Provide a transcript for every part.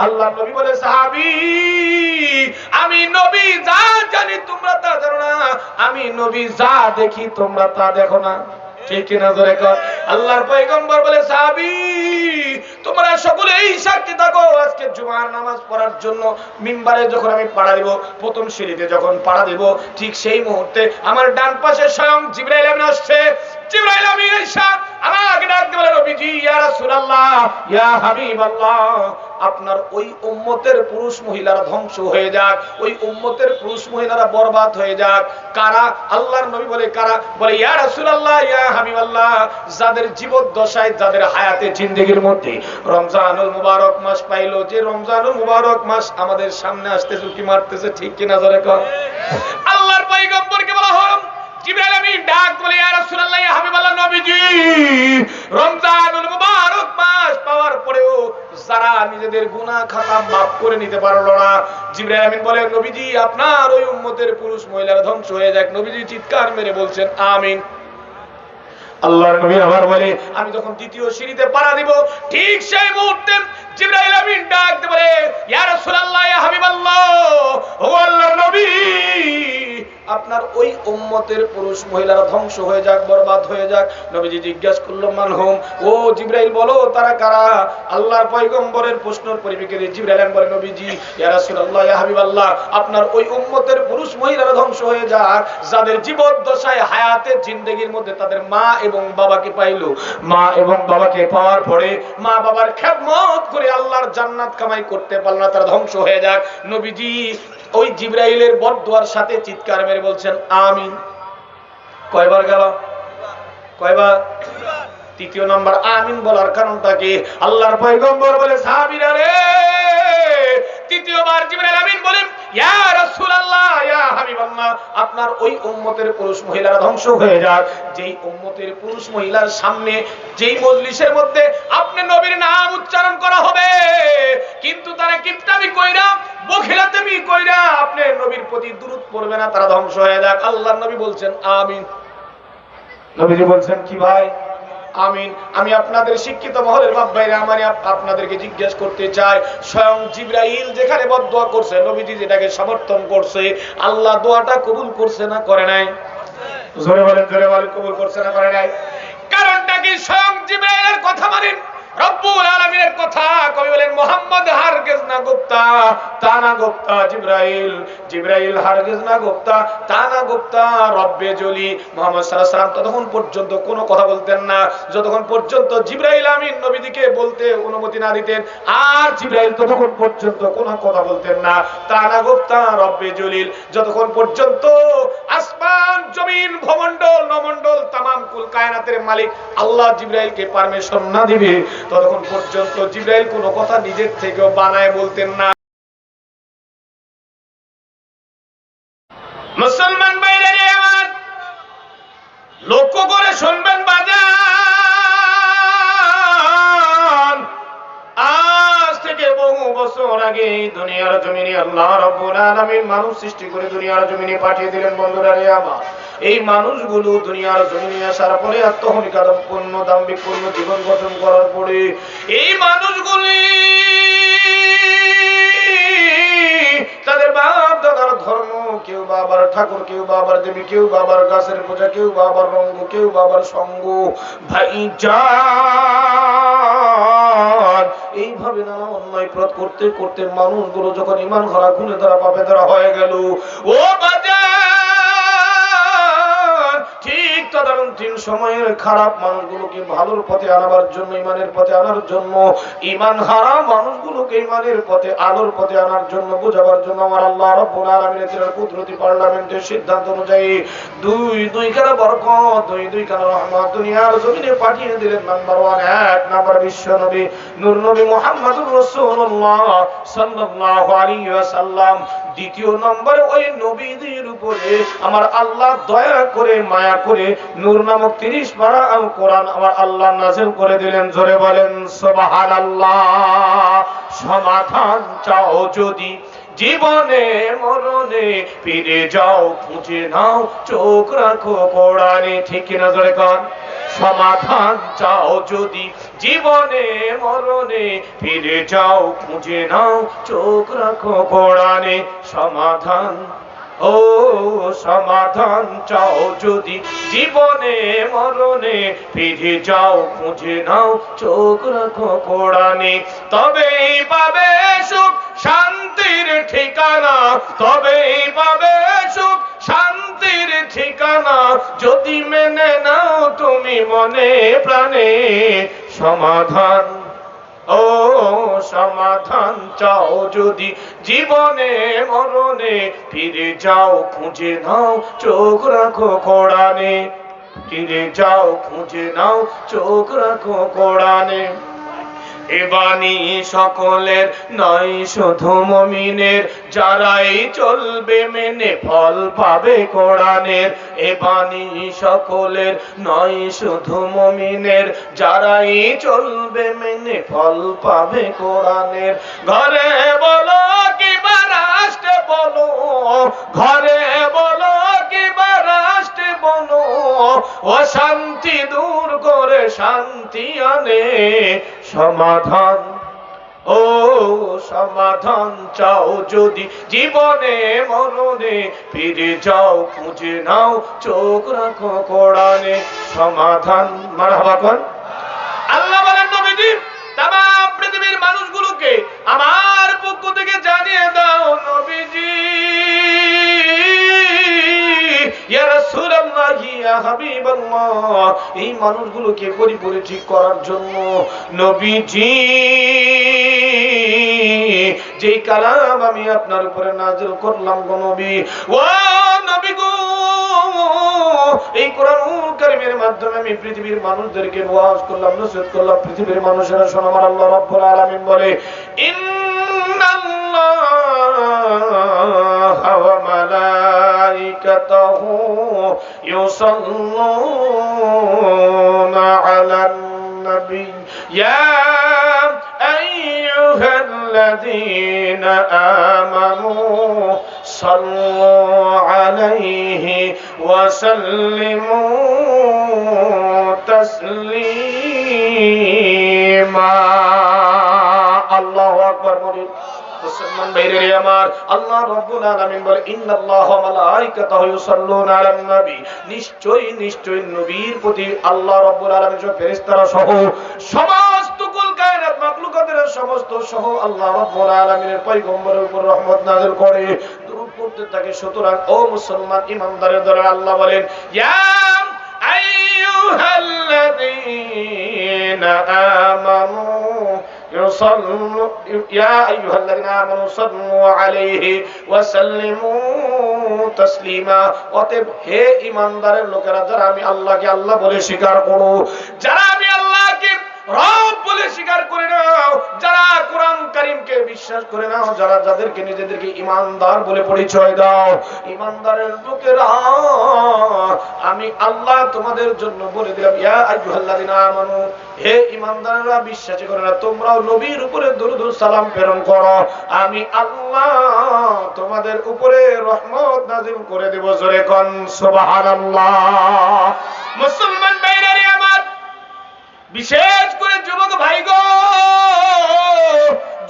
আল্লাহ নবী বলে সাহাবী আমি নবী যা জানি তোমরা তা জানো না, আমি নবী যা দেখি তোমরা তা দেখো না। ঠিক কি না জোরে কর। আল্লাহর পয়গম্বর বলে সাহাবী তোমরা সকলেই সাক্ষী থাকো, আজকে জুমার নামাজ পড়ার জন্য মিম্বারে যখন আমি পাড়া দিব, প্রথম সিঁড়িতে যখন পাড়া দিব, ঠিক সেই মুহূর্তে আমার ডান পাশে স্বয়ং জিবরাইল আমিন আসছে। জিবরাইল আমিন এসে আমাকে ডাক দিয়ে বলে নবীজি ইয়া রাসূলুল্লাহ ইয়া হাবিবাল্লাহ, আপনার ওই উম্মতের পুরুষ মহিলারা ধ্বংস হয়ে যাক, ওই উম্মতের পুরুষ মহিলারা বরবাদ হয়ে যাক। কারা? আল্লাহর নবী বলে কারা? বলে ইয়া রাসূলুল্লাহ ইয়া হাবিবাল্লাহ, যাদের জীবদ্দশায় যাদের হায়াতে জিন্দেগির মধ্যে রমজানুল মুবারক মাস পাইলো, যে রমজানুল মুবারক মাস আমাদের সামনে আসতে ঝুঁকি মারতেছে। ঠিক কি না জোরে কর। আল্লাহর পয়গম্বরকে বলা হলো জিবরাইল আমিন ডাক বলে ইয়া রাসূলুল্লাহ ইয়া হাবিবাল্লাহ, নবীজি রমজানুল মুবারক মাস পাওয়ার পরেও যারা নিজেদের গুনাহ খাতা মাফ করে নিতে পারলো না, জিবরাইল আমিন বলে নবীজি আপনার ওই উম্মতের পুরুষ মহিলারা ধ্বংস হয়ে যাক। নবীজি চিৎকার মেরে বলছেন আমিন। আল্লাহর নবী আবার বলে আমি যখন দ্বিতীয় সিঁড়িতে পাড়া দিব, ঠিক সেই মুহূর্তে জিবরাইল আমিন ডাক দিয়ে বলে ইয়া রাসূলুল্লাহ ইয়া হাবিবাল্লাহ, ও আল্লাহর নবী আপনার ওই উম্মতের পুরুষ মহিলারা ধ্বংস হয়ে যাক, বরবাদ হয়ে যাক। নবীজি জিজ্ঞাসা করলো মানহুম, ও জিবরাইল বলো তারা কারা? আল্লাহর পয়গম্বরের প্রশ্নের পরিপ্রেক্ষিতে জিবরাইল বলে নবীজি ইয়া রাসূলুল্লাহ ইয়া হাবিবাল্লাহ, আপনার ওই উম্মতের পুরুষ মহিলারা ধ্বংস হয়ে যাক যাদের জীবদ্দশায় হায়াতে জিন্দেগির মধ্যে তাদের মা এবং বাবাকে পাইলো, মা এবং বাবাকে পাওয়ার পরে মা বাবার খেদমত করে আল্লাহর জান্নাত কামাই করতে পারল না, তারা ধ্বংস হয়ে যাক। নবীজি ওই জিবরাইলের বদদুয়ার সাথে চিৎকার মেরে বলছেন আমিন। কয়বার গেল? কয়বার? তৃতীয় নাম্বার আমিন বলার কারণটা কি? আল্লাহর পয়গম্বর বলে সাহাবীরা রে, তৃতীয়বার জিবরাইল আমিন বলেন ইয়া রাসূলুল্লাহ ইয়া হাবিবাল্লাহ, আপনার ওই উম্মতের পুরুষ মহিলারা ধ্বংস হয়ে যাক যেই উম্মতের পুরুষ মহিলার সামনে যেই মজলিসের মধ্যে আপনি নবীর নাম উচ্চারণ করা হবে, কিন্তু তারা কিপটামি কইরা বখিলাতেমি কইরা আপনি নবীর প্রতি দুরূদ পড়বে না, তারা ধ্বংস হয়ে যাক। আল্লাহর নবী বলছেন আমিন। নবীজি বলছেন কি ভাই? আমিন। আমি আপনাদের শিক্ষিত মহলের বাপ ভাইরা আমার আপনাদেরকে জিজ্ঞেস করতে চাই, স্বয়ং জিবরাইল যেখানে বদদুয়া করছে, নবীজি যেটাকে সমর্থন করছে, আল্লাহ দোয়াটা কবুল করছে না করে নাই? জোরে বলেন, জোরে বলেন, কবুল করছে না করে নাই? কারণটা কি? স্বয়ং জিবরাইলের কথা মানেন, রব্বুল আলামিনের কথা। কবি বলেন মুহাম্মদ হারগিজ না গুপ্তা, তা না গুপ্তা জিবরাইল, জিবরাইল হারগিজ না গুপ্তা, তা না গুপ্তা রব্বে জলি। মুহাম্মদ সাল্লাল্লাহু আলাইহি ওয়াসাল্লাম ততক্ষণ পর্যন্ত কোনো কথা বলতেন না যতক্ষণ পর্যন্ত জিবরাইল আমিন নবীকে বলতে অনুমতি না দিতেন, আর জিবরাইল ততক্ষণ পর্যন্ত কোনো কথা বলতেন না তা না গুপ্তা রব্বে জলিল, যতক্ষণ পর্যন্ত আসমান জমিন ভূমণ্ডল নমণ্ডল तमाम কুল কায়নাতের মালিক আল্লাহ জিবরাইলকে পারমিশন না দিবে ততক্ষণ পর্যন্ত জিবরাইল কোনো কথা নিজের থেকেও বানায় বলতেন না। মুসলমান ভাইরা আমার লক্ষ্য করে শুনবেন বাজান, আজ থেকে বহু বছর আগে দুনিয়ার জমিনে আল্লাহ রাব্বুল আলামিন মানুষ সৃষ্টি করে দুনিয়ার জমিনে পাঠিয়ে দিলেন। বন্ধুরা রে আমার, এই মানুষগুলো দুনিয়ার জমিনে আসার পরে আত্মহনিকারপূর্ণ দাম্ভিকপূর্ণ জীবন গঠন করার পরে এই মানুষগুলি তাদের বাপ দাদার ধর্ম, কেউ বাবার ঠাকুর, কেউ বাবার দেবী, কেউ বাবার গাছের পূজা, কেউ বাবার রঙ্গ, কেউ বাবার সঙ্গ, ভাইজান এইভাবে নানা অন্যায় প্রদ করতে করতে মানুষগুলো যখন ঈমান হারা গুণে দ্বারা পাপে দ্বারা হয়ে গেল, ও বাজার ঠিক তদানীন্তন সময়ের খারাপ মানুষগুলোকে ভালোর পথে আনাবার জন্য, ঈমানের পথে আনার জন্য, ঈমান হারা মানুষগুলোকে ঈমানের পথে আলোর পথে আনার জন্য, বোঝাবার জন্য আমার আল্লাহ রাব্বুল আলামিনের কুদরতি পার্লামেন্টের সিদ্ধান্ত অনুযায়ী দুই খানা বরকত, দুই খানা রহমত দুনিয়ার জমিনে পাঠিয়ে দিলেন। নাম্বার 1 এক নাম্বার বিশ্ব নবী নূর নবী মুহাম্মদুর রাসূলুল্লাহ সাল্লাল্লাহু আলাইহি ওয়াসাল্লাম। দ্বিতীয় নম্বরে ওই নবীদের উপরে আমার আল্লাহ দয়া করে মায়া করে নূর নামক 30 পারা আল কোরআন আমার আল্লাহ নাযিল করে দিলেন। জোরে বলেন সুবহানাল্লাহ। সমাধান চাও যদি জীবনে মরণে ফিরে যাও খুঁজে নাও চোখ রাখো কোরআনে ঠিক না জোরে কর সমাধান চাও যদি জীবনে মরণে ফিরে যাও খুঁজে নাও চোখ রাখো কোরআনে সমাধান ও সমাধান চাও যদি জীবনে মরণে ফিরে যাও খুঁজে নাও চোখ রাখো কোরআনে তবেই পাবে সুখ শান্তির ঠিকানা তবেই পাবে সুখ শান্তির ঠিকানা যদি মেনে নাও তুমি মনে প্রাণে সমাধান ও সমাধান চাও যদি জীবনে মরণে ফিরে যাও খুঁজে নাও চোখ রাখো কোরআনে ফিরে যাও খুঁজে নাও চোখ রাখো কোরআনে এ বাণী সকলের নয় শুধু মুমিনের যারাই চলবে মেনে ফল পাবে কোরআনের এ বাণী সকলের নয় শুধু মুমিনের যারাই চলবে মেনে ফল পাবে কোরআনের ঘরে বলো কিংবা রাষ্ট্রে বলো ঘরে বলো কিংবা রাষ্ট্রে বলো অশান্তি দূর করে শান্তি আনে সমাধান ও সমাধান চাও যদি জীবনে মরণে ফিরে যাও খুঁজে নাও চোখ রাখো কোরআনে সমাধান মারহাবা কোন আল্লাহ বলেন নবীজি तमाम পৃথিবীর মানুষগুলোকে আমার পক্ষ থেকে জানিয়ে দাও নবীজি ইয়া রাসূলুল্লাহ ইয়া হাবিবাল্লাহ এই মানুষগুলোকে পরিপূর্ণ ঠিক করার জন্য নবীজি যেই কালাম আমি আপনার উপরে নাযিল করলাম গো নবী ও নবী গো এই কোরআনুল কারীমের মাধ্যমে আমি পৃথিবীর মানুষদেরকে ওয়াজ করলাম নসিহত করলাম পৃথিবীর মানুষেরা শোনো আমার আল্লাহ রাব্বুল আলামিন বলে ইন্নাল্লাহা ওয়া মালাইকাতাহু ইউসাল্লুনা আলান নবী ইয়া আইয়ুহাল্লাযীনা আমানু সাল্লু আলাইহি ওয়া সাল্লিমু তাসলিমা আল্লাহু আকবার বলি মুসলমান ভাইরে আমার আল্লাহ রাব্বুল আলামিন বলে ইন্নাল্লাহা ওয়া মালাইকাতাহু ইউসাল্লুনা আলান নবী নিশ্চয়ই নবীর প্রতি আল্লাহ রাব্বুল আলামিন সব ফেরেশতারা সহ সমস্ত কুল কায়নাত মাখলুকাতের সমস্ত সহ আল্লাহ রাব্বুল আলামিনের পয়গম্বরের উপর রহমত নাযিল করে দরুদ পড়তে থাকে সুতরাং ও মুসলমান ঈমানদারের দলে আল্লাহ বলেন ইয়া আইয়ুহাল্লাযীনা আমানু يا أيها الذين آمنوا صلوا عليه وسلموا تسليما অতএব হে ঈমানদারের লোকেরা যারা আমি আল্লাহকে আল্লাহ বলে স্বীকার করো যারা আমি আল্লাহকে রব বলে স্বীকার করে নাও যারা কোরআন কারীমকে বিশ্বাস করে নাও যারা যাদেরকে নিজেদেরকে ঈমানদার বলে পরিচয় দাও ঈমানদারের লোকেরা আমি আল্লাহ তোমাদের জন্য বলে দিলাম ইয়া আইয়ুহাল্লাযিনা আমানু হে ঈমানদাররা বিশ্বাসী করে না তোমরাও নবীর উপরে দরুদ ও সালাম প্রেরণ করো আমি আল্লাহ তোমাদের উপরে রহমত নাযিল করে দেব জোরে কোন সুবহানাল্লাহ মুসলমান ভাইরা আমার বিশেষ করে যুবক ভাই গো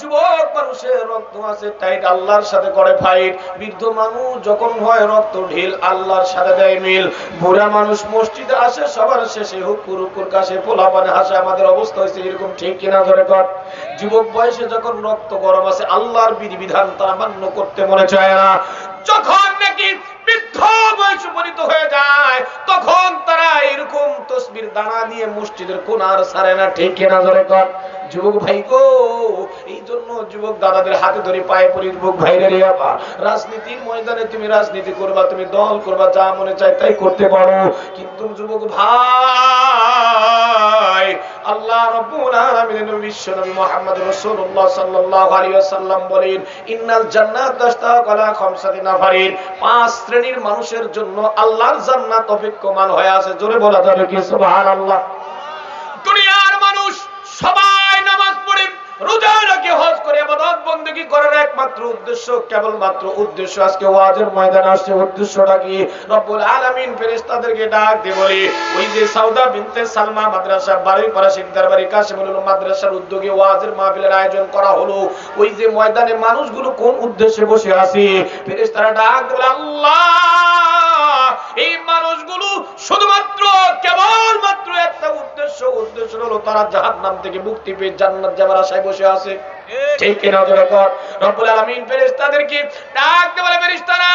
যুবক মানুষের রক্ত আছে টাইট আল্লাহর সাথে করে ফাইট বৃদ্ধ মানুষ যখন হয় রক্ত ঢিল আল্লাহর সাথে দেয় মিল বুড়া মানুষ মসজিদে আসে সবার শেষে হুকুর কাছে পোলাপানে হাসে আমাদের অবস্থা হয়েছে এরকম ঠিক কিনা ধরে কর যুবক বয়সে যখন রক্ত গরম আছে আল্লাহর বিধিবিধান তারা মান্য করতে মনে চায় না যখন নাকি বৃদ্ধ বয়স উপনীত হয়ে যায় তখন তারা এরকম তসবির দানা দিয়ে মসজিদের কোণার ছাড়ে না ঠিক কিনা ধরে কর যুবক ভাই গো এই জন্য যুবক দাদাদের হাতে ধরে পায়ে পড়ি যুবক ভাইরে রে বাবা রাজনীতির ময়দানে তুমি রাজনীতি করবা তুমি দল করবা যা মনে চায় তাই করতে পারো কিন্তু যুবক ভাই আল্লাহ রাব্বুল আলামিনের বিশ্ব নবী মুহাম্মদ রাসূলুল্লাহ সাল্লাল্লাহু আলাইহি ওয়াসাল্লাম বলেন ইন্নাল জান্নাত তাশতাকু আলা খামসাতি নাফারিন পাঁচ শ্রেণীর মানুষের জন্য আল্লাহর জান্নাত অপেক্ষমান হয়ে আছে জোরে বলা যাবে কি সুবহানাল্লাহ দুনিয়ার মানুষ সবাই নামাজ পড়ে রোজা রাখি, হজ করে, ইবাদত বندگی করার একমাত্র উদ্দেশ্য, কেবলমাত্র উদ্দেশ্য আজকে ওয়াজের ময়দানে আসছে। উদ্দেশ্যটা কি? রব্বুল আলামিন ফেরেশতাদেরকে ডাক দিয়ে বলে, ওই যে সাউদা বিনতে সালমা মাদ্রাসা বারুইপাড়া শেখ দরবারি কাশিমুল উলুম মাদ্রাসার উদ্যোগে ওয়াজের মাহফিলের আয়োজন করা হলো। ওই যে ময়দানে মানুষগুলো কোন উদ্দেশ্যে বসে আছে? ফেরেশতারা ডাক দিয়ে বলে, আল্লাহ, এই মানুষগুলো শুধুমাত্র কেবলমাত্র একটা উদ্দেশ্য হলো তারা জাহান্নাম থেকে মুক্তি পেয়ে জান্নাত যাবার আশায় বসে আছে। ঠিক কিনা জোরে কর। রব্বুল আলামিন ফেরেশতাদেরকে ডাক দিয়ে বলে, ফেরেশতারা,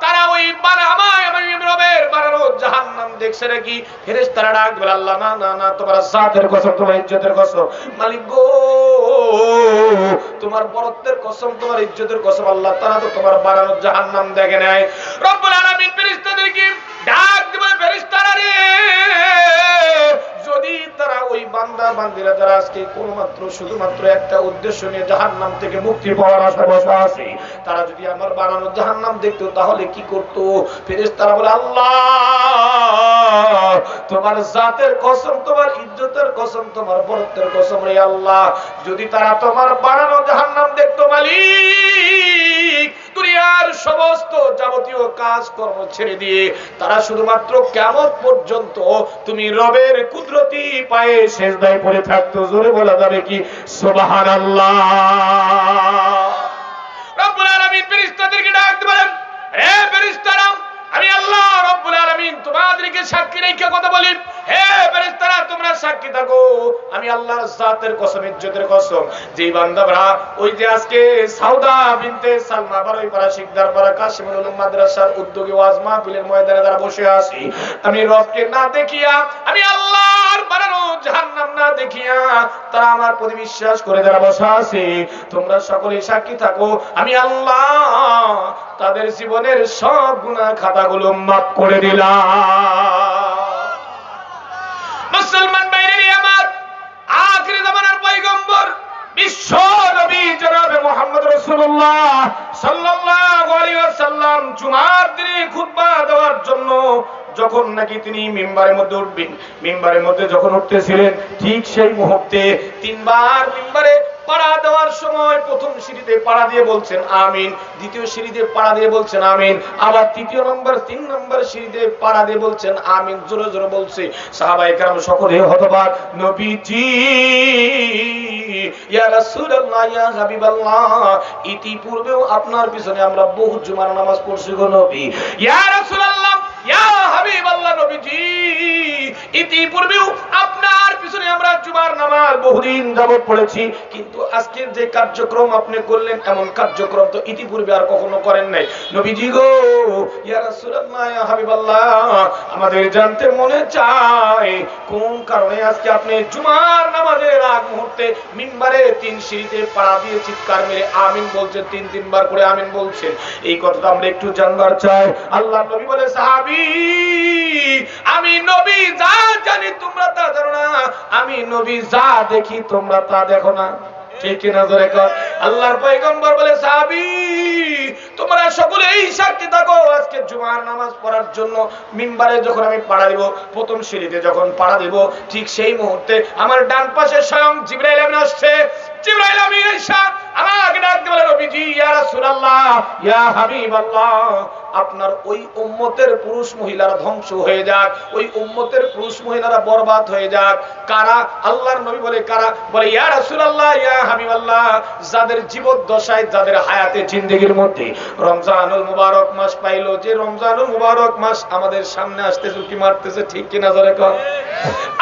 তারা ওই আমার রবের বানানো জাহান্নাম দেখছে নাকি? ফেরেশতারা ডাক দিয়ে বলে, আল্লাহ, না না না, তোমার জাতের কসম, তোমার ইজ্জতের কসম, মালিক গো, তোমার বরত্বের কসম, তোমার ইজ্জতের কসম, আল্লাহ, তারা তো তোমার বানানো জাহান্নাম দেখে নাই। রব্বুল আলামিন ফেরেশতাদেরকে ডাক দিয়ে বলে, ফেরেশতারা রে, যদি তারা ওই বান্দা বান্দিরা যারা আজকে কোনমাত্র শুধুমাত্র একটা উদ্দেশ্য নিয়ে জাহান্নাম থেকে মুক্তি পাওয়ার আশায় বসে আছে, তারা যদি আমার বানানো জাহান্নাম দেখতো তাহলে কি করতো? ফেরেশতারা বলে, আল্লাহ, তোমার জাতের কসম, তোমার ইজ্জতের কসম, তোমার বরত্বের কসম রে আল্লাহ, যদি তারা তোমার বানানো জাহান্নাম দেখতো, মালিক, দুনিয়ার সমস্ত যাবতীয় কাজকর্ম ছেড়ে দিয়ে তারা শুধুমাত্র কিয়ামত পর্যন্ত তুমি রবের কুদরতি পায়ে সিজদায় পড়ে থাকতো। জোরে বলা যাবে কি সুবহানাল্লাহ? রব্বুল আলামিন ফেরেশতাদেরকে ডাক দিয়ে বলেন, হে ফেরেশতারা, আমি আল্লাহ রব্বুল আলামিন তোমাদেরকে সাক্ষী রেখে কথা বলি, হে ফেরেশতারা, তোমরা সাক্ষী থাকো, আমি আল্লাহর জাতের কসম, ইজ্জতের কসম, যে বান্দারা ওই যে আজকে সাউদা বিনতে সালমা বারুইপাড়া শেখ দরবারি কাশিমুল উলুম মাদ্রাসার উদ্যোগে ওয়াজ মাহফিলের ময়দানে যারা বসে আছি, আমি রবকে না দেখিয়া, আমি আল্লাহর বানানো জাহান্নাম না দেখিয়া তারা আমার প্রতি বিশ্বাস করে যারা বসে আছে, তোমরা সকলে সাক্ষী থাকো, আমি আল্লাহ তাদের জীবনের সব গুনাহ খাতাগুলো মাফ করে দিলাম। মুসলমান ভাইরা আমার, আখির জামানার পয়গম্বর বিশ্ব নবী জনাবে মুহাম্মদ রাসূলুল্লাহ সাল্লাল্লাহু আলাইহি ওয়াসাল্লাম জুমার দিনে খুতবা দেওয়ার জন্য যখন নাকি তিনি মিম্বারের মধ্যে উঠবেন, মিম্বারের মধ্যে যখন উঠতেছিলেন, ঠিক সেই মুহূর্তে তিনবার মিম্বারে পাড়া দেওয়ার সময় প্রথম সিঁড়িতে পাড়া দিয়ে বলছেন আমিন, দ্বিতীয় সিঁড়িতে পাড়া দিয়ে বলছেন আমিন, আবার তৃতীয় নম্বর 3 নম্বর সিঁড়িতে পাড়া দিয়ে বলছেন আমিন। জোরে জোরে বলছে সাহাবায়ে কেরাম সকলে হতবাক, নবীজি, ইয়া রাসূলুল্লাহ, ইয়া হাবিবাল্লাহ, ইতিপূর্বেও আপনার পিছনে আমরা বহু জুমার নামাজ পড়ছি গো নবী। ইয়া রাসূলুল্লাহ, ইয়া হাবিবাল্লাহ, নবীজি, ইতিপূর্বেও আপনার পিছনে আমরা জুমার নামাজ বহুদিন যাবত পড়েছি, কিন্তু আজকের যে কার্যক্রম আপনি করলেন এমন কার্যক্রম তো ইতিপূর্বে আর কখনো করেন নাই। নবীজি গো, ইয়া রাসূলুল্লাহ, ইয়া হাবিবাল্লাহ, আমাদের জানতে মনে চায় কোন কারণে আজকে আপনি জুমার নামাজের আগ মুহূর্তে মিম্বারে 3 সিঁড়িতে পাড়া দিয়ে চিৎকার মেরে আমিন বলছেন, 3 বার করে আমিন বলছেন, এই কথাটা আমরা একটু জানবার চাই। আল্লাহ নবী বলে, সাহাবী, আমি নবী যা জানি তোমরা তা জানো না, আমি নবী যা দেখি তোমরা তা দেখো না। ঠিক কিনা জোরে কর। আল্লাহর পয়গম্বর বলে, সাহাবী, তোমরা সকলেই সাক্ষী থাকো, আজকে জুমার নামাজ পড়ার জন্য মিম্বারে যখন আমি পাড়া দিব, প্রথম সিঁড়িতে যখন পাড়া দিব, ঠিক সেই মুহূর্তে আমার ডান পাশে স্বয়ং জিবরাইল আমিন আসছে। জিবরাইল আমিন এসে আমাকে ডাক দিয়ে বলে, নবীজি, ইয়া রাসূলুল্লাহ, ইয়া হাবিবাল্লাহ, আপনার ওই উম্মতের পুরুষ মহিলারা ধ্বংস হয়ে যাক, ওই উম্মতের পুরুষ মহিলারা বরবাদ হয়ে যাক। কারা? আল্লাহর নবী বলে, কারা? বলে, ইয়া রাসূলুল্লাহ, ইয়া হাবিবাল্লাহ, যাদের জীবদ্দশায়, যাদের হায়াতে জিন্দেগির মধ্যে রমজানুল মুবারক মাস পাইলো, যে রমজানুল মুবারক মাস আমাদের সামনে আসতেছে, কি মারতেছে, ঠিক কিনা জোরে কর।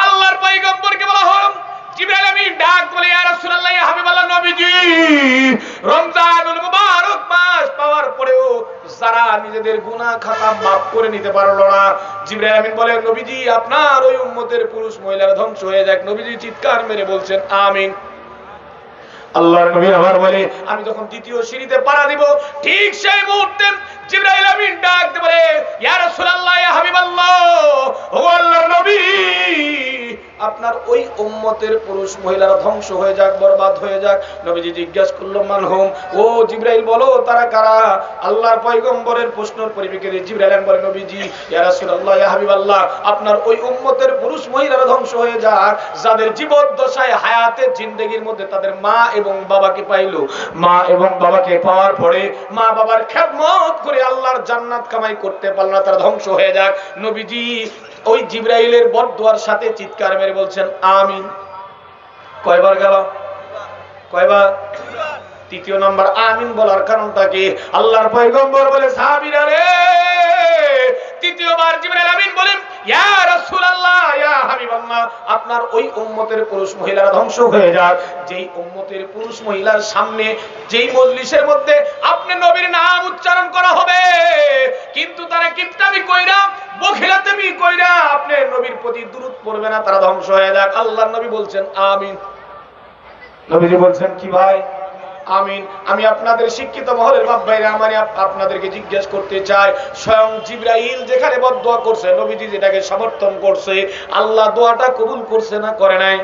আল্লাহর পয়গম্বরকে বলা হলো, জিবরাইল আমিন ডাক বলে, ইয়া রাসূলুল্লাহ, ইয়া হাবিবাল্লাহ, নবীজি, রমজানুল মুবারক মাস পাওয়ার পরেও যারা নিজেদের গুনাহ খাতা মাফ করে নিতে পারলো না, জিবরাইল আমিন বলে, নবীজি, আপনার ওই উম্মতের পুরুষ মহিলারা ধ্বংস হয়ে যাক। নবীজি চিৎকার মেরে বলছেন আমিন। আল্লাহর নবী আবার বলে, আমি যখন দ্বিতীয় সিঁড়িতে পাড়া দিব, ঠিক সেই মুহূর্তে জিবরাইল আমিন ডাক দিয়ে বলে, ইয়া রাসূলুল্লাহ, ইয়া হাবিবাল্লাহ, ও আল্লাহর নবী, আপনার ওই উম্মতের পুরুষ মহিলারা ধ্বংস হয়ে যাক, বরবাদ হয়ে যাক। নবীজি জিজ্ঞাসা করলো মান হুম, ও জিবরাইল বলো তারা কারা? আল্লাহর পয়গম্বরের প্রশ্নের পরিপ্রেক্ষিতে জিবরাইল বলে নবীজি ইয়া রাসূলুল্লাহ ইয়া হাবিবাল্লাহ, আপনার ওই উম্মতের পুরুষ মহিলারা ধ্বংস হয়ে যাক যাদের জীবদ্দশায় হায়াতে জিন্দেগির মধ্যে তাদের মা এবং বাবাকে পাইলো, মা এবং বাবাকে পাওয়ার পরে মা বাবার খেদমত করে আল্লাহর জান্নাত কামাই করতে পারল না, তারা ধ্বংস হয়ে যাক। নবীজি ওই জিবরাইলের বরদুয়ার সাথে চিৎকার মেরে বলছেন আমিন। কয়বার গেল? কয়বার? তৃতীয় নাম্বার আমিন বলার কারণটা কি? আল্লাহর পয়গম্বর বলে সাহাবীরা রে, তৃতীয়বার জিবরাইল আমিন বলেন ইয়া রাসূলুল্লাহ ইয়া হাবিবাল্লাহ, আপনার ওই উম্মতের পুরুষ মহিলারা ধ্বংস হয়ে যাক যেই উম্মতের পুরুষ মহিলার সামনে যেই মজলিসের মধ্যে আপনি নবীর নাম উচ্চারণ করা হবে কিন্তু তারা কিপটামি কইরা বখিলাতেমি কইরা আপনি নবীর প্রতি দুরূদ পড়বে না, তারা ধ্বংস হয়ে যাক। আল্লাহর নবী বলছেন আমিন। নবীজি বলছেন কি ভাই? আমিন। আমি আপনাদের শিক্ষিত মহলের বাপ ভাইরা আমার আপনাদেরকে জিজ্ঞেস করতে চাই, স্বয়ং জিবরাইল যেখানে বদদুয়া করছে নবীজি যেটাকে সমর্থন করছে, আল্লাহ দোয়াটা কবুল করছে না করে নাই?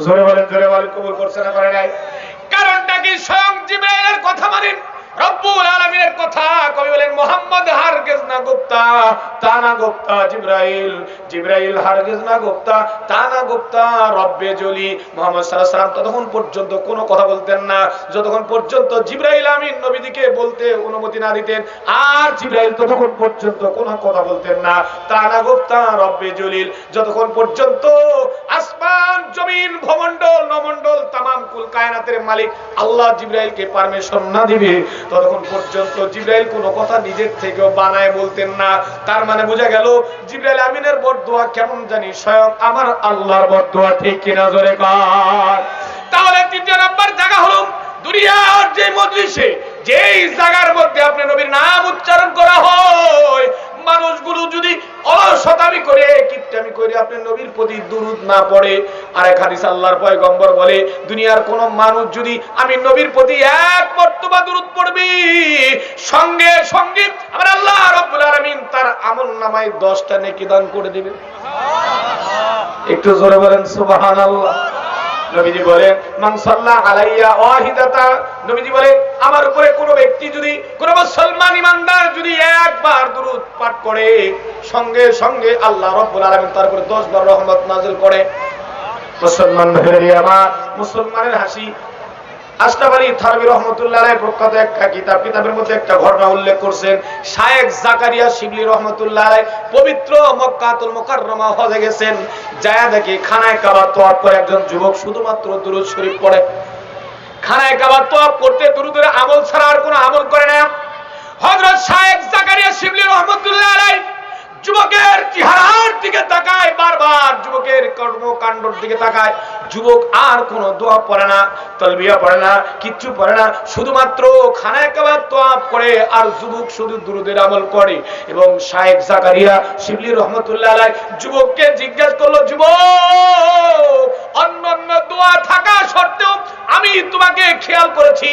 জোরে বলেন, জোরে বলেন, কবুল করছে না করে নাই? কারণটা কি? স্বয়ং জিবরাইলের কথা মানেন, রব্বুল আলামিনের কথা। কবি বলেন মুহাম্মদ হারগিজ না গুপ্তা তা না গুপ্তা জিবরাইল, জিবরাইল হারগিজ না গুপ্তা তা না গুপ্তা রব্বে জলি। মুহাম্মদ সাল্লাল্লাহু আলাইহি ওয়াসাল্লাম ততক্ষণ পর্যন্ত কোনো কথা বলতেন না যতক্ষণ পর্যন্ত জিবরাইল আমিন নবীজিকে বলতে অনুমতি না দিতেন, আর জিবরাইল ততক্ষণ পর্যন্ত কোনো কথা বলতেন না তা না গুপ্তা রব্বে জলিল, যতক্ষণ পর্যন্ত আসমান জমিন ভূমণ্ডল নমণ্ডল তামাম কুল কায়নাতের মালিক আল্লাহ জিবরাইলকে পারমিশন না দিবে ততক্ষণ পর্যন্ত জিবরাইল কোনো কথা নিজের থেকেও বানায় বলতেন না। তার মানে বোঝা গেল জিবরাইল আমিনের বরদুয়া কেমন জানি স্বয়ং আমার আল্লাহর বরদুয়া, ঠিক কিনা জোরে কর। তাহলে তৃতীয় নাম্বার জায়গা হলো দুনিয়ার যে মজলিসে যেই জায়গার মধ্যে আপনি নবীর নাম উচ্চারণ করা হয় মানুষগুলো যদি অলসতামি করে কিপটামি করে আপনি নবীর প্রতি দুরূদ না পড়ে, আর এক হাদিস আল্লাহর পয়গম্বর বলে দুনিয়ার কোন মানুষ যদি আমি নবীর প্রতি এক মর্তবা দুরূদ পড়বে সঙ্গে সঙ্গে আমার আল্লাহ রাব্বুল আলামিন তার আমলনামায় 10টা নেকি দান করে দিবেন। একটু জোরে বলেন সুবহানাল্লাহ। নবীজি বলেন মান সাল্লা আলাইয়া ওয়াহিদাতা, নবীজি বলেন আমার উপরে কোন ব্যক্তি যদি কোন মুসলমান ইমানদার যদি একবার দুরূদ পাঠ করে সঙ্গে সঙ্গে আল্লাহ রাব্বুল আলামিন তার উপরে 10 বার রহমত নাযিল করে। মুসলমান ভাইরা আমার, মুসলমানের হাসি আশরাফ আলী থানভী রাহমাতুল্লাহ আলাইহি প্রখ্যাত একটা কিতাবের মধ্যে একটা ঘটনা উল্লেখ করেছেন। শায়েখ জাকারিয়া শিবলি রাহমাতুল্লাহ আলাইহি পবিত্র মক্কাতুল মুকাররমা হজে গেছেন, যায় দেখে খানায়ে কাবা তওয়াফ করে একজন যুবক শুধুমাত্র দুরূদ শরীফ পড়ে। খানায়ে কাবা তওয়াফ করতে দুরূদের আমল ছাড়া আর কোনো আমল করে না। হযরত শায়েখ জাকারিয়া শিবলি রাহমাতুল্লাহ আলাইহি যুবকের চেহারার দিকে তাকায়, বারবার যুবকের কর্মকাণ্ডের দিকে তাকায়। যুবক আর কোন দোয়া পড়ে না, তালবিয়া পড়ে না, কিচ্ছু পড়ে না, শুধুমাত্র খানায়ে কাবা তওয়াফ করে আর যুবক শুধু দুরূদের আমল করে। এবং শায়েখ জাকারিয়া শিবলি রাহমাতুল্লাহ আলাইহি যুবককে জিজ্ঞাসা করলো, যুবক অন্যান্য দোয়া থাকা সত্ত্বেও আমি তোমাকে খেয়াল করেছি,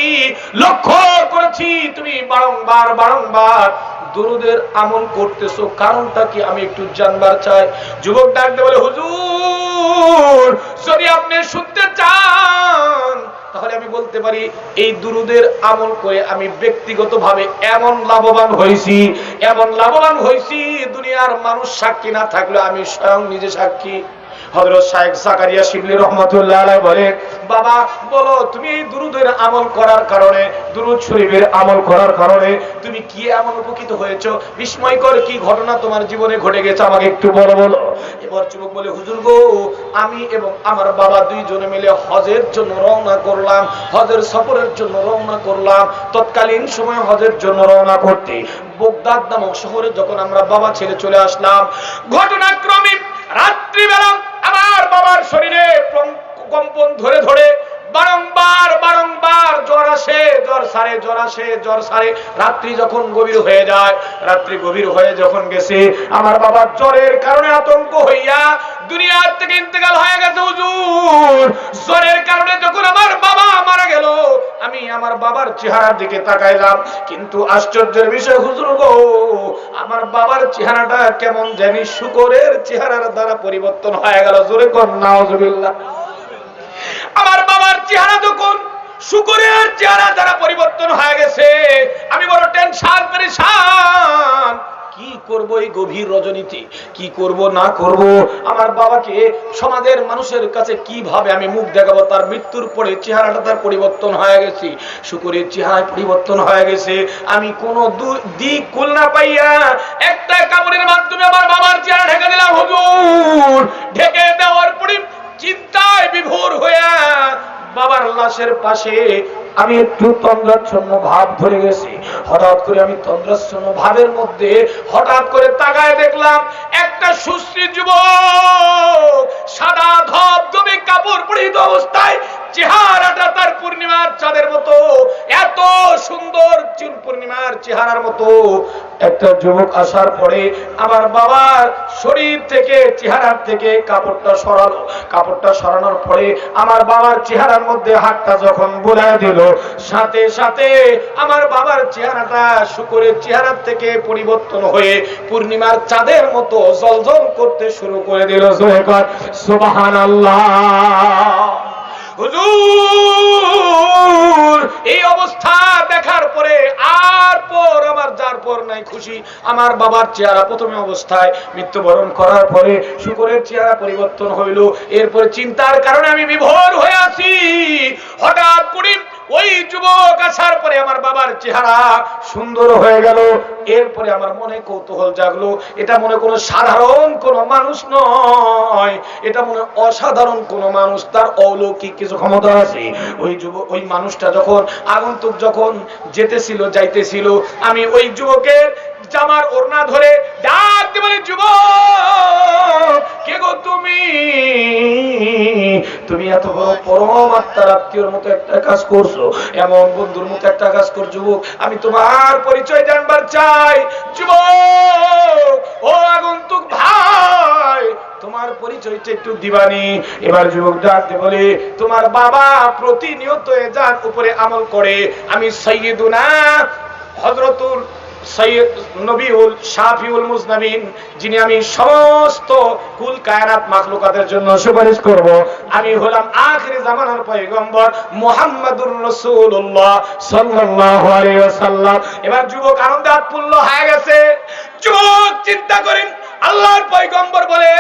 লক্ষ্য করেছি তুমি বারংবার বারংবার দুরূদের আমল করতেছো, কারণটা কি আমি একটু জানবার চাই। যুবক ডাক দিয়ে বলে হুজুর যদি আপনি শুনতে চান তাহলে আমি বলতে পারি এই দুরূদের আমল করে আমি ব্যক্তিগতভাবে এমন লাভবান হয়েছি দুনিয়ার মানুষ সাক্ষী না থাকলে আমি স্বয়ং নিজে সাক্ষী। হযরত শায়েখ জাকারিয়া শিবলি রাহমাতুল্লাহ আলাইহি বলেন বাবা বলো তুমি এই দুরূদের আমল করার কারণে, দুরূদ শরীফের আমল করার কারণে তুমি কি এমন উপকৃত হয়েছো, বিস্ময়কর কি ঘটনা তোমার জীবনে ঘটে গেছে আমাকে একটু বলো। এবার যুবক বলে হুজুর গো আমি এবং আমার বাবা দুইজনে মিলে হজের জন্য রওনা করলাম, হজের সফরের জন্য রওনা করলাম। তৎকালীন সময় হজের জন্য রওনা করতে বাগদাদ নামক শহরে যখন আমরা বাবা ছেড়ে চলে আসলাম, ঘটনাক্রমে রাত্রিবেলা আমার বাবার শরীরে কম্পন ধরে ধরে বারংবার বারংবার জ্বর আসে, জ্বর সারে। রাত্রি যখন গভীর হয়ে যায়, রাত্রি গভীর হয়ে যখন গেছে আমার বাবার জ্বরের কারণে আতঙ্ক হইয়া দুনিয়ার থেকে ইন্তেকাল হয়ে গেছে। হুজুর জ্বরের কারণে যখন আমার বাবা মারা গেল আমি আমি আমার বাবার চেহারার দিকে তাকাইলাম, কিন্তু আশ্চর্যের বিষয় হুজুর গো, আমার বাবার চেহারাটা কেমন জানি শুকরের চেহারার দ্বারা পরিবর্তন হয়ে গেল। জোরে কোন নাউজুবিল্লাহ। আমার বাবার চেহারা যখন শুকরের চেহারা দ্বারা পরিবর্তন হয়ে গেছে, আমি বড় টেনশন পেরেশান। কি করব এই গভীর রজনীতে, কি করব না করব, আমার বাবাকে সমাজের মানুষের কাছে কিভাবে আমি মুখ দেখাবো? তার মৃত্যুর পরে চেহারাটা তার পরিবর্তন হয়ে গেছে, শুকরের চেহারায় পরিবর্তন হয়ে গেছে। আমি কোনো দিক কুল না পাইয়া একটা কাপড়ের মাধ্যমে আমার বাবার চেহারা ঢেকে দিলাম। হুজুর, ঢেকে দেওয়ার পরে চিন্তায় বিভোর হইয়া বাবার লাশের পাশে আমি একটু তন্দ্রাচ্ছন্ন ভাব ধরে গেছি। হঠাৎ করে আমি তন্দ্রাচ্ছন্ন ভাবের মধ্যে হঠাৎ করে তাকায় দেখলাম একটা সুশ্রী যুবক সাদা ধবধবে কাপড় পরিহিত অবস্থায়, চেহারাটা তার পূর্ণিমার চাঁদের মতো, এত সুন্দর পূর্ণিমার চেহারার মতো একটা যুবক আসার পরে আমার বাবার শরীর থেকে, চেহারার থেকে কাপড়টা সরালো। কাপড়টা সরানোর পরে আমার বাবার চেহারার মধ্যে হাতটা যখন বুলায় দিল, সাথে সাথে আমার বাবার চেহারাটা শুকরের চেহারার থেকে পরিবর্তন হয়ে পূর্ণিমার চাঁদের মতো জ্বলজ্বল করতে শুরু করে দিল। সুবহানাল্লাহ। হুজুর, এই অবস্থা দেখার পরে আর পর আমার যার পর নাই খুশি। আমার বাবার চেহারা প্রথমে অবস্থায় মৃত্যুবরণ করার পরে শুকরের চেহারা পরিবর্তন হইল। এরপরে চিন্তার কারণে আমি বিভোর হয়ে আছি। হঠাৎ করে ওই যুবক আসার পরে আমার বাবার চেহারা সুন্দর হয়ে গেল। এরপরে আমার মনে কৌতূহল জাগলো, এটা মনে কোনো সাধারণ কোনো মানুষ নয়, এটা মনে অসাধারণ কোনো মানুষ, তার অলৌকিক কিছু ক্ষমতা আছে। ওই যুবক, ওই মানুষটা যখন আগন্তুক যখন যেতেছিল যাইতেছিল, আমি ওই যুবকের জামার ওড়না ধরে ডাক দিয়ে বলি, যুবক কে গো তুমি? তুমি এত বড় পরম আত্মার আত্মীয়র মতো একটা কাজ করছো, এমন বন্ধুর মতো একটা কাজ করছো। যুবক, আমি তোমার পরিচয় জানবার চাই। যুবক, ও আগন্তুক ভাই, তোমার পরিচয়টা একটু দিবানি। এবার যুবক ডাকতে বলে, তোমার বাবা প্রতিনিয়ত এজান উপরে আমল করে। আমি সাইয়্যিদুনা হযরতুল সৈয়দ নবীউল শাফিউল মুজনাবিন, যিনি আমি সমস্ত কুল কায়নাত মাখলুকাতের জন্য সুপারিশ করব, আমি হলাম আখিরি জামানার পয়গম্বর মুহাম্মাদুর রাসূলুল্লাহ সাল্লাল্লাহু আলাইহি ওয়াসাল্লাম। এবার যুবক আনন্দে আত্মুল্ল হয়ে গেছে। যুবক চিন্তা করেন, আল্লাহর পয়গম্বর বলে,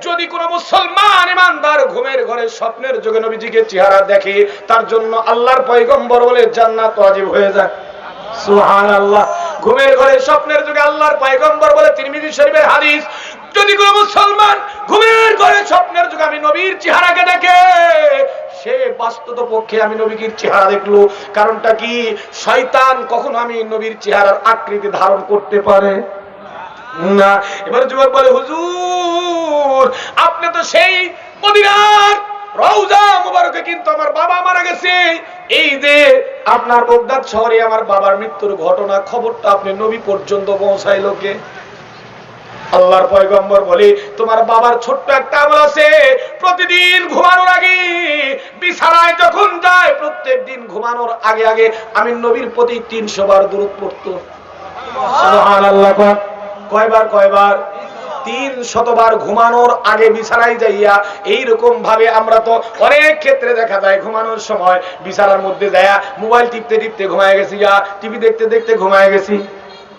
যদি কোন মুসলমান ইমানদার ঘুমের ঘরে স্বপ্নের যোগে নবীজিকে চেহারা দেখে, তার জন্য আল্লাহর পয়গম্বর বলে জান্নাত ওয়াজিব হয়ে যায়। সুবহানাল্লাহ। ঘুমের ঘরে স্বপ্নের যুগে আল্লাহর পয়গম্বর বলে, তিরমিজি শরীফের হাদিস, যদি কোন মুসলমান ঘুমের ঘরে স্বপ্নের যুগে আমি নবীর চেহারাকে দেখে, সে বাস্তব পক্ষে আমি নবীর চেহারা দেখলো। কারণটা কি? শয়তান কখনো আমি নবীর চেহারার আকৃতি ধারণ করতে পারে না। এবার যুবক বলে, হুজুর আপনি তো সেই মদিনার রওজা মুবারকে, কিন্তু আমার বাবা মারা গেছে। এই যে আপনার বাগদাদ শহরে আমার বাবার মৃত্যুর ঘটনা, খবরটা আপনি নবী পর্যন্ত পৌঁছাইলো কে? আল্লাহর পয়গম্বর বলে, তোমার বাবার ছোট্ট একটা আমল আছে। প্রতিদিন ঘুমানোর আগে বিছানায় যখন যায়, প্রত্যেকদিন ঘুমানোর আগে আগে আমি নবীর প্রতি 300 বার দরুদ পড়তো। সুবহানাল্লাহ। কয়বার? কয়বার? 300 বার ঘুমানোর আগে বিছানায় যাইয়া। এইরকম ভাবে আমরা তো অনেক ক্ষেত্রে দেখা যায় ঘুমানোর সময় বিছানার মধ্যে যাইয়া মোবাইল টিপতে টিপতে ঘুমায় গেছি, যা টিভি দেখতে দেখতে ঘুমায় গেছি।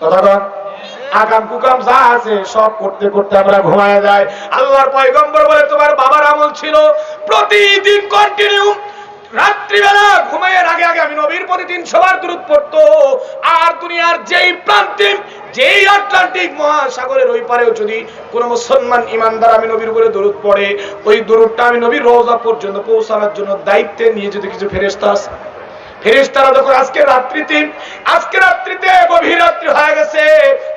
কথা বল, আকাম কুকাম যা আছে সব করতে করতে আমরা ঘুমায় যাই। আল্লাহর পয়গম্বর বলে, তোমার বাবার আমল ছিল প্রতিদিন কন্টিনিউ রাত্রিবেলা ঘুমাইয়ের আগে আগে আমি নবীর প্রতি 300 বার দরুদ পড়তো। আর দুনিয়ার যেই প্রান্তে, যেই আটলান্টিক মহাসাগরের ওই পারেও যদি কোন মুসলমান ইমানদার আমি নবীর উপরে দরুদ পড়ে, ওই দরুদটা আমি নবীর রওজা পর্যন্ত পৌঁছানোর জন্য দায়িত্বে নিয়ে যদি কিছু ফেরেশতা আছে, ফেরেশতারা যখন আজকে রাত্রিতে গভীর রাত্রি হয়ে গেছে,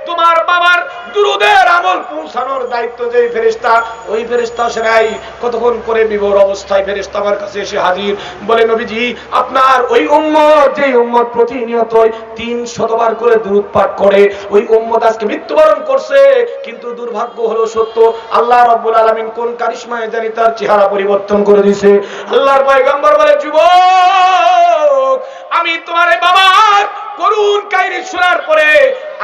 তোমার বাবার দুরুদের আমল পৌঁছানোর দায়িত্ব যে ফেরেশতা, ওই ফেরেশতা আসে নাই। কতক্ষণ পরে বিভোর অবস্থায় ফেরেশতা আমার কাছে এসে হাজির, বলে, নবীজি আপনার ওই উম্মত, যে উম্মত প্রতিনিয়ত 300 বার করে দুরূদ পাঠ করে, ওই উম্মত আজকে মৃত্যুবরণ করছে। কিন্তু দুর্ভাগ্য হলো সত্য, আল্লাহ রাব্বুল আলামিন কোন কারিশমায় জানি তার চেহারা পরিবর্তন করে দিয়েছে। আল্লাহর পয়গম্বর বলে, যুবক কাহিনী শোনার পরে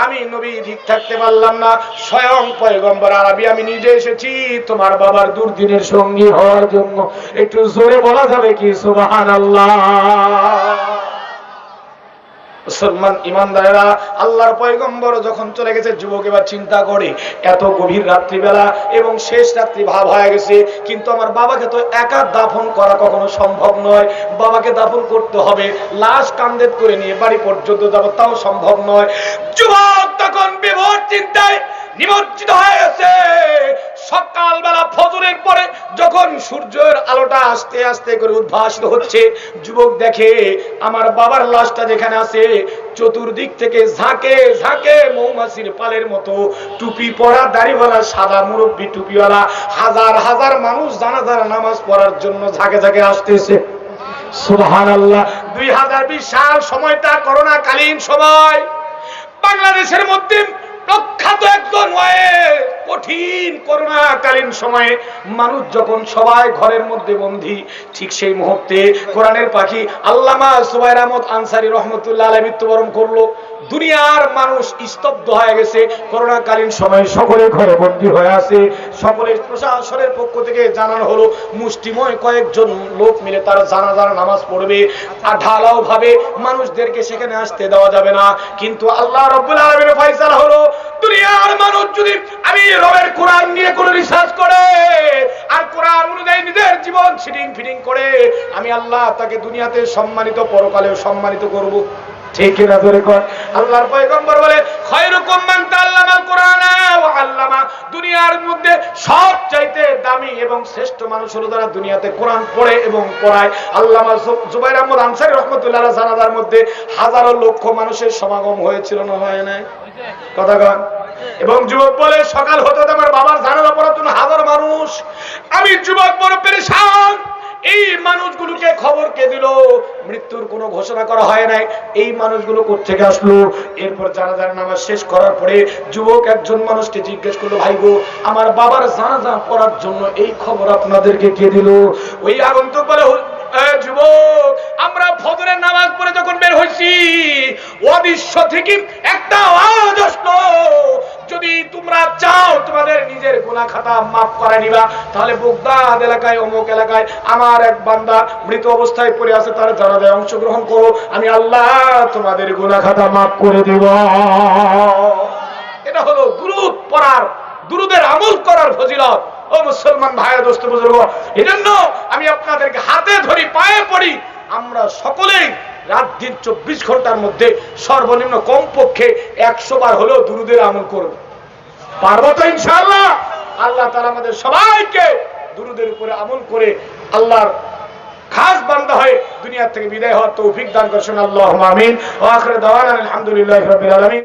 আমি নবী ঠিক থাকতে পারলাম না। স্বয়ং পয়গম্বর আরবি আমি নিজে এসেছি তোমার বাবার দুর্দিনের সঙ্গী হওয়ার জন্য। একটু জোরে বলা যাবে কি সুবহানাল্লাহ? মুসলমান ইমানদারেরা, আল্লাহর পয়গম্বর যখন চলে গেছে, যুবক এবার চিন্তা করে এত গভীর রাত্রিবেলা এবং শেষ রাত্রি ভাব হয়ে গেছে, কিন্তু আমার বাবাকে তো একা দাফন করা কখনো সম্ভব নয়। বাবাকে দাফন করতে হবে, লাশ কাঁধে করে নিয়ে বাড়ি পর্যন্ত যাব, তাও সম্ভব নয়। যুবক তখন বিভোর চিন্তায় নিমজ্জিত হয়ে গেছে। সকালবেলা ফজরের পরে যখন সূর্যের আলোটা আস্তে আস্তে করে উদ্ভাসিত হচ্ছে, যুবক দেখে আমার বাবার লাশটা যেখানে আছে, চতুর্দিক থেকে ঝাঁকে ঝাঁকে মৌমাছির পালের মতো টুপি পরা দাড়িওয়ালা সাদা মুরব্বী টুপিওয়ালা হাজার হাজার মানুষ জানাজার নামাজ পড়ার জন্য ঝাঁকে ঝাঁকে আসতেছে। সুবহানাল্লাহ। 2020 সাল, সময়টা করোনা কালীন সময়। বাংলাদেশের মধ্যে প্রখ্যাত একজন কঠিন করোনা কালীন সময়ে মানুষ যখন সবাই ঘরের মধ্যে বন্দী, ঠিক সেই মুহূর্তে কোরআনের পাখি আল্লামা সুবাইর আহমদ আনসারী রহমতুল্লাহ আলাইহি মৃত্যুবরণ করলো। দুনিয়ার মানুষ স্তব্ধ হয়ে গেছে। করোনা কালীন সময়ে সকলে ঘরে বন্দী হয়ে আছে। সকলের প্রশাসনের পক্ষ থেকে জানানো হলো মুষ্টিময় কয়েকজন লোক মিলে তারা জানাজার নামাজ পড়বে, আর ঢালাও ভাবে মানুষদেরকে সেখানে আসতে দেওয়া যাবে না। কিন্তু আল্লাহ রাব্বুল আলামিনের ফয়সালা হলো, দুনিয়ার মানুষ যদি আমি রবের কোরআন নিয়ে কোনো রিসার্চ করে আর কোরআন অনুযায়ী নিজের জীবন সিটিং ফিটিং করে, আমি আল্লাহ তাকে দুনিয়াতে সম্মানিত, পরকালেও সম্মানিত করব। ঠিক না জোরে কর? আল্লাহর পয়গম্বর বলে খায়রুকুম মান তাআল্লামাল কুরআনা ওয়া আল্লামা, দুনিয়ার মধ্যে সবচাইতে দামি এবং শ্রেষ্ঠ মানুষ হলো যারা দুনিয়াতে কোরআন পড়ে এবং পড়ায়। আল্লামা জুবাইর আহমদ আনসারী রাহমাতুল্লাহ আলাইহি জানাজার মধ্যে হাজারো লক্ষ মানুষের সমাগম হয়েছিল না হয় নাই? কথা কন। এবং যুবক বলে সকাল হতে আমার বাবার জানাজা পড়ার জন্য হাজার মানুষ। আমি যুবক বড় পেরেশান। এই মানুষগুলোকে খবর কে দিল? মৃত্যুর কোনো ঘোষণা করা হয় নাই। এই মানুষগুলো কোত্থেকে আসলো? এরপর জানাজার নামাজ শেষ করার পরে যুবক একজন মানুষকে জিজ্ঞেস করলো, ভাই গো, আমার বাবার জানাজা পড়ার জন্য এই খবর আপনাদেরকে কে দিল? ওই আগন্তুক বলে, যুবক, আমরা ফজরের নামাজ পড়ে যখন বের হইছি, অদৃশ্য থেকে একটা আওয়াজ আসলো, যদি তোমরা চাও তোমাদের নিজের গুনাহ খাতা মাফ করে নিবা, তাহলে বগদাদ এলাকায়, অমুক এলাকায় আমার এক বান্দা মৃত অবস্থায় পড়ে আছে, তার জানাজায় অংশগ্রহণ করো, আমি আল্লাহ তোমাদের গুনাহ খাতা মাফ করে দেব। এটা হলো দুরূদ পড়ার, দুরূদের আমল করার ফজিলত। ও মুসলমান ভাই, দোস্ত বুজুর্গ, এজন্য আমি আপনাদেরকে হাতে ধরি, পায়ে পড়ি, আমরা সকলেই রাত দিন 24 ঘন্টার মধ্যে সর্বনিম্ন কমপক্ষে 100 বার হলেও দুরূদের আমল করব। পারবো তো ইনশাআল্লাহ? আল্লাহ তাআলা আমাদের সবাইকে দুরূদের উপরে আমল করে আল্লাহর খাস বান্দা হয়ে দুনিয়া থেকে বিদায় হওয়ার তৌফিক দান করুন। আল্লাহুম্মা আমিন। ওয়া আখিরু দাওয়ানা আলহামদুলিল্লাহি রাব্বিল আলামিন।